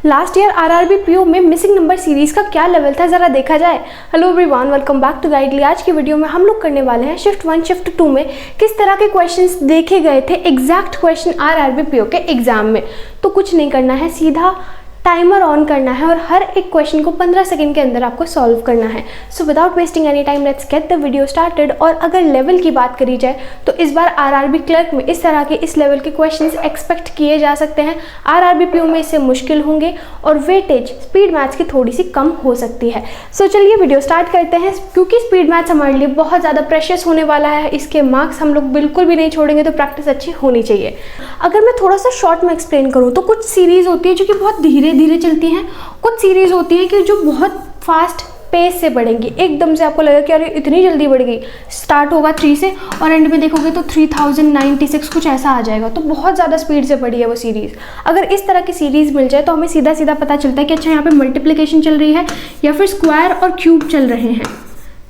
Last year RRB PO में missing number series का क्या लेवल था जरा देखा जाए। Hello everyone, welcome back to Guidely. आज की वीडियो में हम लोग करने वाले हैं शिफ्ट 1 शिफ्ट 2 में किस तरह के क्वेश्चंस देखे गए थे एग्जैक्ट क्वेश्चन आरआरबी पीओ के एग्जाम में। तो कुछ नहीं करना है, सीधा टाइमर ऑन करना है और हर एक क्वेश्चन को 15 सेकंड के अंदर आपको सॉल्व करना है। So without wasting any time let's get the video started. और अगर लेवल की बात करी जाए तो इस बार आरआरबी क्लर्क में इस तरह के इस लेवल के क्वेश्चंस एक्सपेक्ट किए जा सकते हैं। आरआरबी पीओ में इससे मुश्किल होंगे और वेटेज स्पीड मैथ्स की थोड़ी सी कम हो सकती है। सो चलिए वीडियो स्टार्ट करते हैं। क्योंकि स्पीड मैथ्स हमारे लिए बहुत ज़्यादा प्रेशियस होने वाला है, इसके मार्क्स हम लोग बिल्कुल भी नहीं छोड़ेंगे, तो प्रैक्टिस अच्छी होनी चाहिए। अगर मैं थोड़ा सा शॉर्ट में एक्सप्लेन करूँ तो कुछ सीरीज होती है जो कि बहुत धीरे धीरे चलती हैं, कुछ सीरीज होती है कि जो बहुत फास्ट पेस से बढ़ेंगी। एकदम से आपको लगेगा कि अरे इतनी जल्दी बढ़ गई, स्टार्ट होगा 3 से और एंड में देखोगे तो 3096 कुछ ऐसा आ जाएगा। तो बहुत ज़्यादा स्पीड से बढ़ी है वो सीरीज़। अगर इस तरह की सीरीज़ मिल जाए तो हमें सीधा सीधा पता चलता है कि अच्छा यहाँ पे मल्टीप्लिकेशन चल रही है या फिर स्क्वायर और क्यूब चल रहे हैं।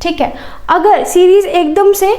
ठीक है, अगर सीरीज़ एकदम से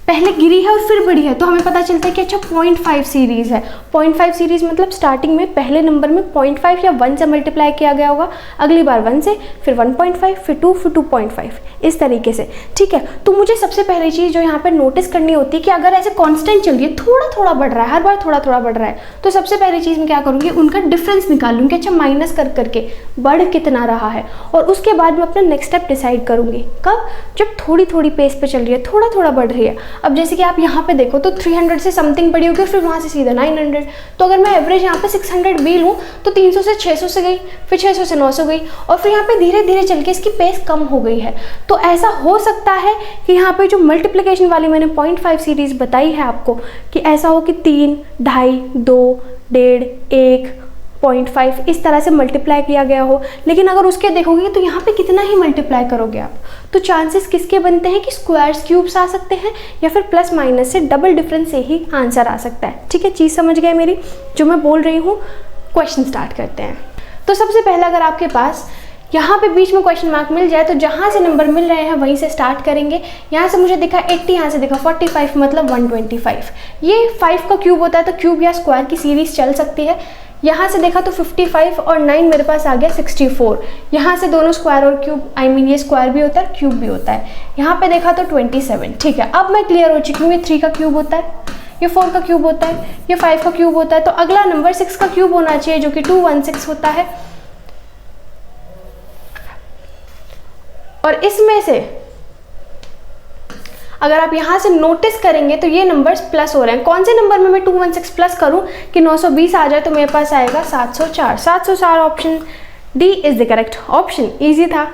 पहले गिरी है और फिर बढ़ी है तो हमें पता चलता है कि अच्छा 0.5 सीरीज़ है। 0.5 सीरीज़ मतलब स्टार्टिंग में पहले नंबर में 0.5 या 1 से मल्टीप्लाई किया गया होगा, अगली बार 1 से, फिर 1.5, फिर 2, फिर 2.5, इस तरीके से। ठीक है, तो मुझे सबसे पहली चीज़ जो यहाँ पर नोटिस करनी होती है कि अगर ऐसे कांस्टेंट चल रही है, थोड़ा थोड़ा बढ़ रहा है, हर बार थोड़ा थोड़ा बढ़ रहा है, तो सबसे पहली चीज़ मैं क्या करूँगी, उनका डिफरेंस निकाल लूँगी। अच्छा माइनस कर करके बढ़ कितना रहा है, और उसके बाद मैं अपना नेक्स्ट स्टेप डिसाइड करूँगी। कब? जब थोड़ी थोड़ी पेस पे चल रही है, थोड़ा थोड़ा बढ़ रही है। अब जैसे कि आप यहाँ पे देखो तो 300 से समथिंग बढ़ी होगी, फिर वहाँ से सीधा 900। तो अगर मैं एवरेज यहाँ पे 600 भी लूँ तो 300 से 600 से गई, फिर 600 से 900 गई, और फिर यहाँ पे धीरे धीरे चल के इसकी पेस कम हो गई है। तो ऐसा हो सकता है कि यहाँ पे जो मल्टीप्लिकेशन वाली मैंने 0.5 सीरीज बताई है आपको, कि ऐसा हो कि 3, 2.5, 2, 1.5, 1, 0.5 इस तरह से मल्टीप्लाई किया गया हो। लेकिन अगर उसके देखोगे तो यहाँ पे कितना ही मल्टीप्लाई करोगे आप, तो चांसेस किसके बनते हैं कि स्क्वायर्स क्यूब्स आ सकते हैं या फिर प्लस माइनस से डबल डिफरेंस से ही आंसर आ सकता है। ठीक है, चीज़ समझ गए मेरी जो मैं बोल रही हूँ। क्वेश्चन स्टार्ट करते हैं। तो सबसे पहले अगर आपके पास यहाँ पे बीच में क्वेश्चन मार्क मिल जाए तो जहाँ से नंबर मिल रहे हैं वहीं से स्टार्ट करेंगे। यहाँ से मुझे दिखा 80, यहाँ से दिखा 45, मतलब 125। ये 5 का क्यूब होता है, तो क्यूब या स्क्वायर की सीरीज चल सकती है। यहाँ से देखा तो 55 और 9 मेरे पास आ गया 64। यहाँ से दोनों स्क्वायर और क्यूब, ये स्क्वायर भी होता है, क्यूब भी होता है। यहाँ पे देखा तो 27। ठीक है, अब मैं क्लियर हो चुकी हूँ। ये 3 का क्यूब होता है, ये 4 का क्यूब होता है, ये 5 का क्यूब होता है। तो अगला नंबर 6 का क्यूब होना चाहिए जो कि 216 होता है। और इसमें से अगर आप यहाँ से नोटिस करेंगे तो ये नंबर्स प्लस हो रहे हैं। कौन से नंबर में मैं 216 प्लस करूँ कि 920 आ जाए, तो मेरे पास आएगा 704। 704 option D is the correct option. Easy था।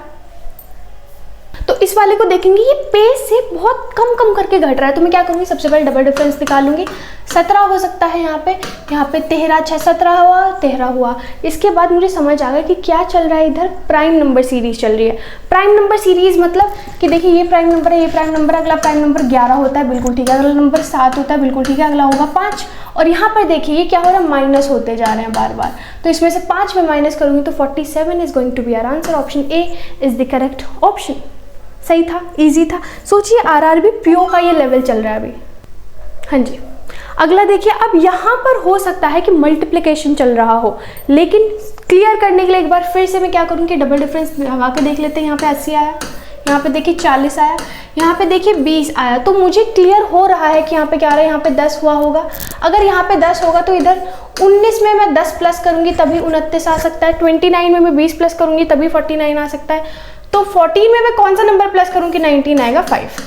तो इस वाले को देखेंगे ये पेस से बहुत कम कम करके घट रहा है, तो मैं क्या करूँगी, सबसे पहले डबल डिफरेंस निकाल लूँगी। 17 हो सकता है यहाँ पे 13, 6, 17 हुआ, 13 हुआ। इसके बाद मुझे समझ आ गया कि क्या चल रहा है, इधर प्राइम नंबर सीरीज चल रही है। प्राइम नंबर सीरीज मतलब कि देखिए ये प्राइम नंबर है, ये प्राइम नंबर, अगला प्राइम नंबर 11 होता है, बिल्कुल ठीक है, अगला नंबर 7 होता है, बिल्कुल ठीक है, अगला होगा 5। और यहाँ पर देखिए ये क्या हो रहा है, माइनस होते जा रहे हैं बार बार। तो इसमें से 5 में माइनस करूँगी तो 47 is going to be our answer. Option A is the correct option. सही था, इजी था। सोचिए आरआरबी पीओ का ये लेवल चल रहा है अभी। हाँ जी, अगला देखिए। अब यहाँ पर हो सकता है कि मल्टीप्लिकेशन चल रहा हो, लेकिन क्लियर करने के लिए एक बार फिर से मैं क्या करूँगी, डबल डिफरेंस लगा के देख लेते हैं। यहाँ पे 80 आया, यहाँ पे देखिए 40 आया, यहाँ पे देखिए 20 आया। तो मुझे क्लियर हो रहा है कि यहाँ पे क्या आ रहा है, यहाँ पे 10 हुआ होगा। अगर यहाँ पे 10 होगा तो इधर 19 में मैं 10 प्लस करूँगी तभी 29 आ सकता है। 29 में मैं 20 प्लस करूँगी तभी 49 आ सकता है। तो 14 में मैं कौन सा नंबर प्लस करूँ कि 19 आएगा, 5।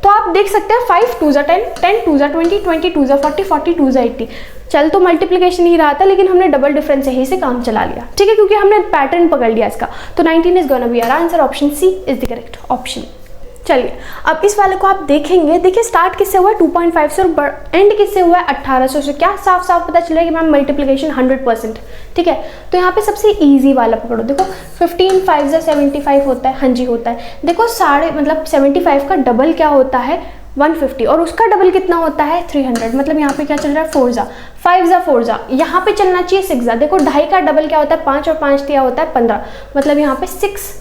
तो आप देख सकते हैं 5 2 जा 10, 10 2 जा 20, 20 2 जा 40, 40 2 जा 80। चल तो मल्टीप्लिकेशन ही रहा था, लेकिन हमने डबल डिफरेंस यहीं से काम चला लिया। ठीक है, क्योंकि हमने पैटर्न पकड़ लिया इसका। तो 19 is gonna be our answer. Option C is the correct option. चलिए अब इस वाले को आप देखेंगे। देखिए स्टार्ट किससे हुआ है, 2.5 से, और एंड किससे हुआ है, 1800 से। क्या साफ साफ पता चलेगा कि मैम मल्टीप्लिकेशन 100%। ठीक है, तो यहाँ पे सबसे इजी वाला पकड़ो। देखो 15 5 से 75 होता है। हाँ जी होता है। देखो 75 का डबल क्या होता है, 150, और उसका डबल कितना होता है, 300। मतलब यहाँ पे क्या चल रहा है, 4 जा 5 जा 4 जा। यहाँ पे चलना चाहिए 6 जा। देखो 2.5 का डबल क्या होता है, 5 और 5 दिया होता है 15, मतलब यहाँ पे 6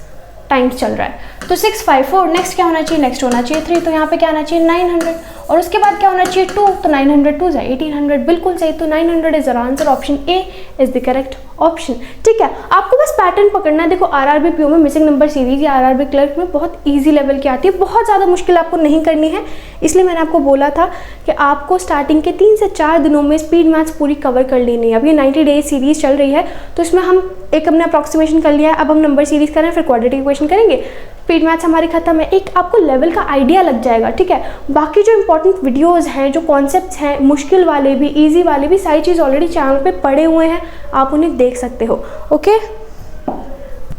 टाइम्स चल रहा है। तो 6 5 4, नेक्स्ट क्या होना चाहिए, नेक्स्ट होना चाहिए 3, तो यहाँ पे क्या आना चाहिए 900। और उसके बाद क्या होना चाहिए 2, तो 900 2 है 1800, बिल्कुल सही। तो 900 is our answer, option A is the correct option. ठीक है, आपको बस पैटर्न पकड़ना है। देखो आरआरबी पीओ में मिसिंग नंबर सीरीज या आरआरबी क्लर्क में बहुत इजी लेवल की आती है, बहुत ज़्यादा मुश्किल आपको नहीं करनी है। इसलिए मैंने आपको बोला था कि आपको स्टार्टिंग के 3 से 4 दिनों में स्पीड मैथ्स पूरी कवर कर लेनी है। अब ये 90 डेज सीरीज चल रही है, तो इसमें हम एक हमने अप्रॉक्सीमेशन कर लिया है, अब हम नंबर सीरीज करें, फिर क्वाड्रेटिक इक्वेशन करेंगे, स्पीड मैथ्स हमारी खत्म है। एक आपको लेवल का आइडिया लग जाएगा। ठीक है, बाकी जो इंपॉर्टेंट वीडियोस हैं, जो कॉन्सेप्ट्स हैं, मुश्किल वाले भी इजी वाले भी, सारी चीज़ ऑलरेडी चैनल पे पड़े हुए हैं, आप उन्हें देख सकते हो। ओके,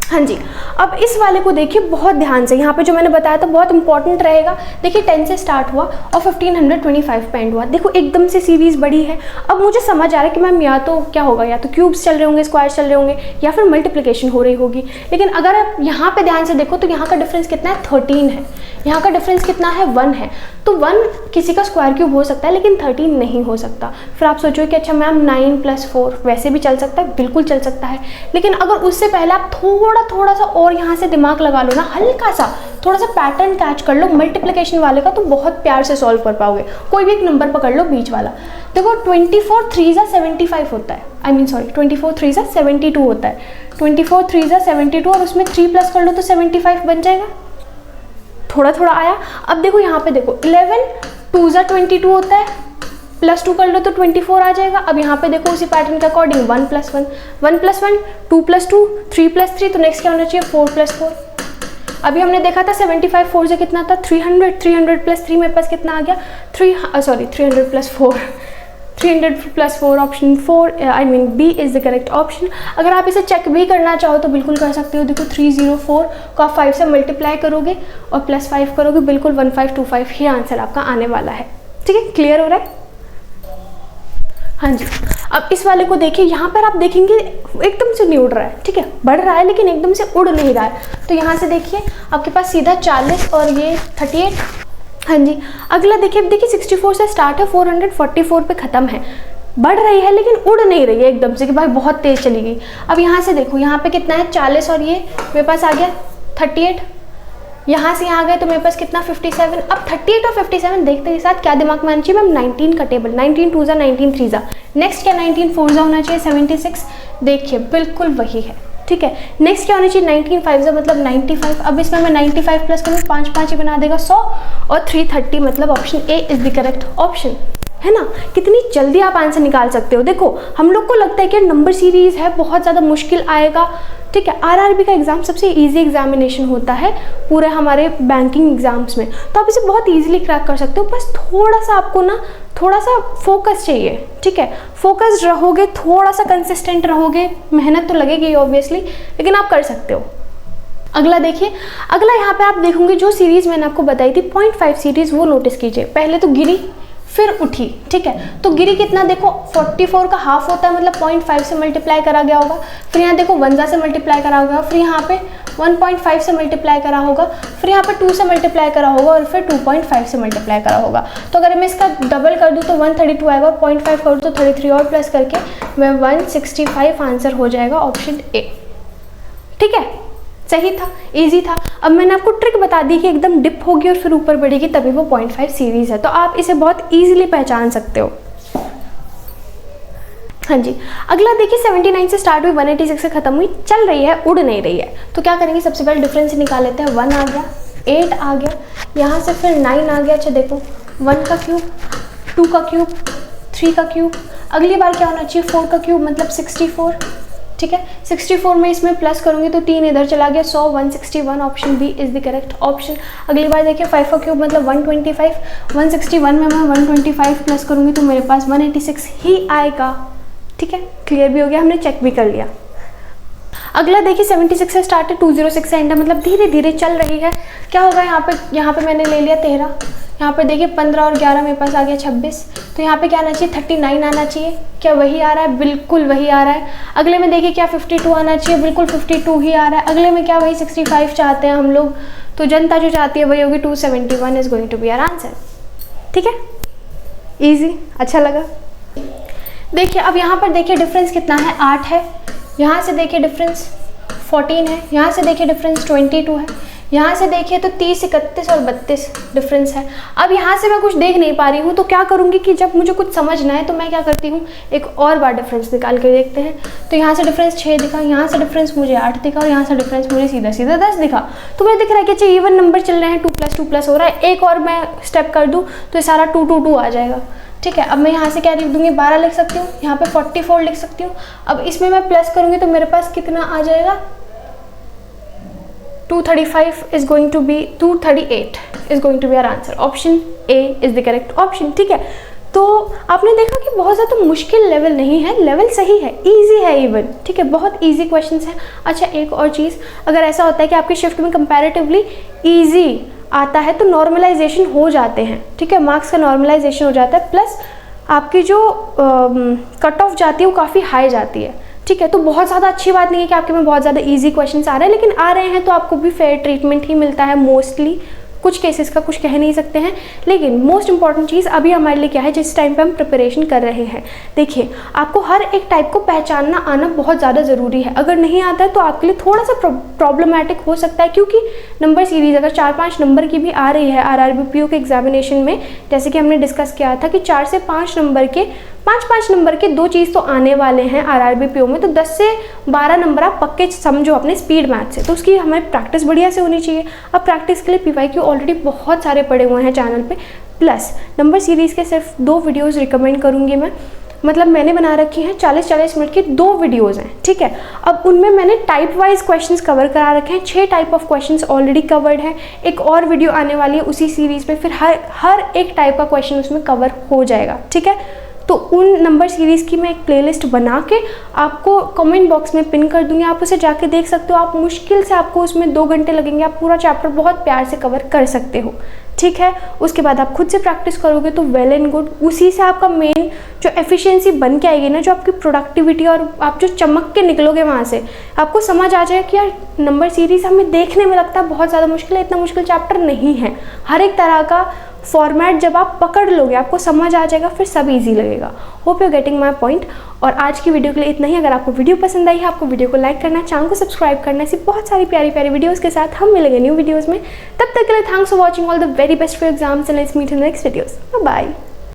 हाँ जी। अब इस वाले को देखिए बहुत ध्यान से, यहाँ पे जो मैंने बताया था बहुत इंपॉर्टेंट रहेगा। देखिए 10 से स्टार्ट हुआ और 1525 पे एंड हुआ। देखो एकदम से सीरीज बड़ी है। अब मुझे समझ आ रहा है कि मैम या तो क्या होगा, या तो क्यूब्स चल रहे होंगे, स्क्वायर्स चल रहे होंगे, या फिर मल्टीप्लिकेशन हो रही होगी। लेकिन अगर आप यहाँ पे ध्यान से देखो तो यहाँ का डिफरेंस कितना है, 13 है। यहाँ का डिफरेंस कितना है, 1 है। तो 1 किसी का स्क्वायर क्यूब हो सकता है, लेकिन 13 नहीं हो सकता। फिर आप सोचो कि अच्छा मैम 9 + 4 वैसे भी चल सकता है, बिल्कुल चल सकता है। लेकिन अगर उससे पहले आप थोड़ा सा और यहाँ से दिमाग लगा लो ना, हल्का सा थोड़ा सा पैटर्न कैच कर लो मल्टीप्लिकेशन वाले का, तो बहुत प्यार से सॉल्व कर पाओगे। कोई भी एक नंबर पकड़ लो बीच वाला। देखो 24 3 = 75 होता है, 24 3 = 72 होता है। 24 3 = 72 और उसमें 3 प्लस कर लो तो 75 बन जाएगा। थोड़ा थोड़ा आया। अब देखो यहाँ पे देखो 11 2 = 22 होता है, +2 कर लो तो 24 आ जाएगा। अब यहाँ पे देखो उसी पैटर्न के अकॉर्डिंग 1 + 1 1 + 1 2 + 2 3 + 3, तो नेक्स्ट क्या होना चाहिए 4 + 4। अभी हमने देखा था 75 4 से कितना था 300, 300 + 3 मेरे पास कितना आ गया 300 + 4 300 + 4 option 4 B is the correct option. अगर आप इसे चेक भी करना चाहो तो बिल्कुल कर सकते हो। देखो 304 को आप 5 से मल्टीप्लाई करोगे और +5 करोगे, बिल्कुल 1525 ही आंसर आपका आने वाला है। ठीक है, क्लियर हो रहा है? हाँ जी। अब इस वाले को देखिए, यहाँ पर आप देखेंगे एकदम से नहीं उड़ रहा है। ठीक है, बढ़ रहा है लेकिन एकदम से उड़ नहीं रहा है। तो यहाँ से देखिए आपके पास सीधा 40 और ये 38। हाँ जी। अगला देखिए, अब देखिए 64 से स्टार्ट है, 444 पे ख़त्म है। बढ़ रही है लेकिन उड़ नहीं रही है एकदम से कि भाई बहुत तेज़ चली गई। अब यहाँ से देखो, यहाँ पे कितना है 40 और ये मेरे पास आ गया 38। यहाँ से यहाँ गए तो मेरे पास कितना 57। अब 38 और 57 देखते के साथ क्या दिमाग में आना चाहिए मैम, 19 का टेबल। 19 2 = 19 3 = नेक्स्ट क्या 19 4 = होना चाहिए 76। देखिए बिल्कुल वही है। ठीक है, नेक्स्ट क्या होना चाहिए 19 5 = मतलब 95। अब इसमें मैं 95 प्लस करूँ 5 5 ही बना देगा 100 और 330, मतलब option A is the correct option, है ना। कितनी जल्दी आप आंसर निकाल सकते हो। देखो हम लोग को लगता है कि नंबर सीरीज है बहुत ज़्यादा मुश्किल आएगा। ठीक है, आरआरबी का एग्ज़ाम सबसे इजी एग्जामिनेशन होता है पूरे हमारे बैंकिंग एग्जाम्स में, तो आप इसे बहुत इजीली क्रैक कर सकते हो। बस थोड़ा सा आपको ना थोड़ा सा फोकस चाहिए। ठीक है, फोकस्ड रहोगे, थोड़ा सा कंसिस्टेंट रहोगे, मेहनत तो लगेगी ऑब्वियसली, लेकिन आप कर सकते हो। अगला देखिए, अगला यहाँ पे आप देखोगे जो सीरीज़ मैंने आपको बताई थी 0.5 सीरीज़, वो नोटिस कीजिए। पहले तो गिरी फिर उठी। ठीक है, तो गिरी कितना देखो 44 का हाफ होता है, मतलब 0.5 से मल्टीप्लाई करा गया होगा। फिर यहाँ देखो 1 से मल्टीप्लाई करा होगा, फिर यहाँ पे 1.5 से मल्टीप्लाई करा होगा, फिर यहाँ पे 2 से मल्टीप्लाई करा होगा और फिर 2.5 से मल्टीप्लाई करा होगा। तो अगर मैं इसका डबल कर दूँ तो 132 आएगा और 0.5 कर दूँ तो 33 और प्लस करके मैं 165 आंसर हो जाएगा ऑप्शन ए। ठीक है, सही था, इजी था। अब मैंने आपको ट्रिक बता दी कि एकदम डिप होगी और फिर ऊपर बढ़ेगी, तभी वो 0.5 सीरीज है। तो आप इसे बहुत इजीली पहचान सकते हो। हाँ जी। अगला देखिए 79 से स्टार्ट हुई, 186 से खत्म हुई, चल रही है, उड़ नहीं रही है। तो क्या करेंगे, सबसे पहले डिफरेंस निकाल लेते हैं। 1 आ गया, 8 आ गया, यहाँ से फिर 9 आ गया। अच्छा देखो 1 का क्यूब, 2 का क्यूब, 3 का क्यूब, अगली बार क्या होना चाहिए 4 का क्यूब, मतलब 64। ठीक है, 64 में इसमें प्लस करूंगी तो 3 इधर चला गया, 100 161, option B is the correct option. अगली बार देखिए 5 का क्यूब मतलब 125, 161 में मैं 125 प्लस करूंगी तो मेरे पास 186 ही आएगा। ठीक है, क्लियर भी हो गया, हमने चेक भी कर लिया। अगला देखिए 76 से स्टार्ट है, 206 से एंड है, मतलब धीरे धीरे चल रही है। क्या होगा यहाँ पे मैंने ले लिया 13, यहाँ पे देखिए 15 और 11 मेरे पास आ गया 26, तो यहाँ पे क्या आना चाहिए 39 आना चाहिए। क्या वही आ रहा है, बिल्कुल वही आ रहा है। अगले में देखिए क्या 52 आना चाहिए, बिल्कुल 52 ही आ रहा है। अगले में क्या वही 65 चाहते हैं हम लोग, तो जनता जो चाहती है वही होगी 271 is going to be our answer. ठीक है, ईजी, अच्छा लगा। देखिए अब यहाँ पर देखिए डिफरेंस कितना है, 8 है। यहाँ से देखिए डिफरेंस 14 है, यहाँ से देखिए डिफरेंस 22 है, यहाँ से देखिए तो 30, 31 और 32 डिफरेंस है। अब यहाँ से मैं कुछ देख नहीं पा रही हूँ, तो क्या करूँगी कि जब मुझे कुछ समझना है तो मैं क्या करती हूँ, एक और बार डिफरेंस निकाल के देखते हैं। तो यहाँ से डिफरेंस 6 दिखा, यहाँ से डिफरेंस मुझे 8 दिखा और यहाँ से डिफरेंस मुझे सीधा सीधा 10 दिखा। तो मुझे दिख रहा है कि अच्छा इवन नंबर चल रहे हैं, 2+2+ हो रहा है। एक और मैं स्टेप कर दूँ तो ये सारा 2, 2, 2 आ जाएगा। ठीक है, अब मैं यहाँ से क्या लिख दूँगी, 12 लिख सकती हूँ, यहाँ पे 44 लिख सकती हूँ। अब इसमें मैं प्लस करूँगी तो मेरे पास कितना आ जाएगा, 238 is going to be 238 is going to be our answer. Option A is the correct option. ठीक है, तो आपने देखा कि बहुत ज़्यादा मुश्किल लेवल नहीं है, लेवल सही है, इजी है इवन। ठीक है, बहुत इजी क्वेश्चंस हैं। अच्छा, एक और चीज़, अगर ऐसा होता है कि आपके शिफ्ट में कंपैरेटिवली इजी आता है तो नॉर्मलाइजेशन हो जाते हैं। ठीक है, मार्क्स का नॉर्मलाइजेशन हो जाता है, प्लस आपकी जो कट ऑफ जाती है वो काफ़ी हाई जाती है। ठीक है, तो बहुत ज़्यादा अच्छी बात नहीं है कि आपके में बहुत ज़्यादा इजी क्वेश्चंस आ रहे हैं, लेकिन आ रहे हैं तो आपको भी फेयर ट्रीटमेंट ही मिलता है मोस्टली। कुछ केसेस का कुछ कह नहीं सकते हैं, लेकिन मोस्ट इंपॉर्टेंट चीज़ अभी हमारे लिए क्या है, जिस टाइम पे हम प्रिपरेशन कर रहे हैं, देखिए आपको हर एक टाइप को पहचानना आना बहुत ज़्यादा ज़रूरी है। अगर नहीं आता है तो आपके लिए थोड़ा सा प्रॉब्लमैटिक हो सकता है, क्योंकि नंबर सीरीज़ अगर 4-5 नंबर की भी आ रही है RRBPO के एग्जामिनेशन में, जैसे कि हमने डिस्कस किया था कि 4 से 5 नंबर के 5-5 नंबर के 2 चीज़ तो आने वाले हैं RRBPO में, तो 10 से 12 नंबर आप पक्के समझो अपने स्पीड मैथ से। तो उसकी हमें प्रैक्टिस बढ़िया से होनी चाहिए। अब प्रैक्टिस के लिए PYQ ऑलरेडी बहुत सारे पड़े हुए हैं चैनल पे, प्लस नंबर सीरीज़ के सिर्फ 2 वीडियोज़ रिकमेंड करूँगी मैं। मतलब मैंने बना रखी हैं 40-40 मिनट की 2 वीडियोज़ हैं। ठीक है, अब उनमें मैंने टाइप वाइज क्वेश्चंस कवर करा रखे हैं, 6 type of questions already covered है। एक और वीडियो आने वाली है उसी सीरीज़ में, फिर हर एक टाइप का क्वेश्चन उसमें कवर हो जाएगा। ठीक है, तो उन नंबर सीरीज़ की मैं एक प्लेलिस्ट बना के आपको कमेंट बॉक्स में पिन कर दूंगी, आप उसे जाके देख सकते हो। आप मुश्किल से आपको उसमें 2 घंटे लगेंगे, आप पूरा चैप्टर बहुत प्यार से कवर कर सकते हो। ठीक है, उसके बाद आप खुद से प्रैक्टिस करोगे तो वेल एंड गुड। उसी से आपका मेन जो एफिशिएंसी बन के आएगी ना, जो आपकी प्रोडक्टिविटी, और आप जो चमक के निकलोगे वहाँ से, आपको समझ आ जाएगा कि यार नंबर सीरीज़ हमें देखने में लगता है बहुत ज़्यादा मुश्किल है, इतना मुश्किल चैप्टर नहीं है। हर एक तरह का फॉर्मेट जब आप पकड़ लोगे आपको समझ आ जाएगा, फिर सब इजी लगेगा। Hope you getting my point. और आज की वीडियो के लिए इतना ही। अगर आपको वीडियो पसंद आई है, आपको वीडियो को लाइक करना है, चैनल को सब्सक्राइब करना है। ऐसी बहुत सारी प्यारी प्यारी वीडियोस के साथ हम मिलेंगे न्यू वीडियोस में। तब तक के लिए thanks for watching, all the very best for exams and let's meet in next videos. Bye bye.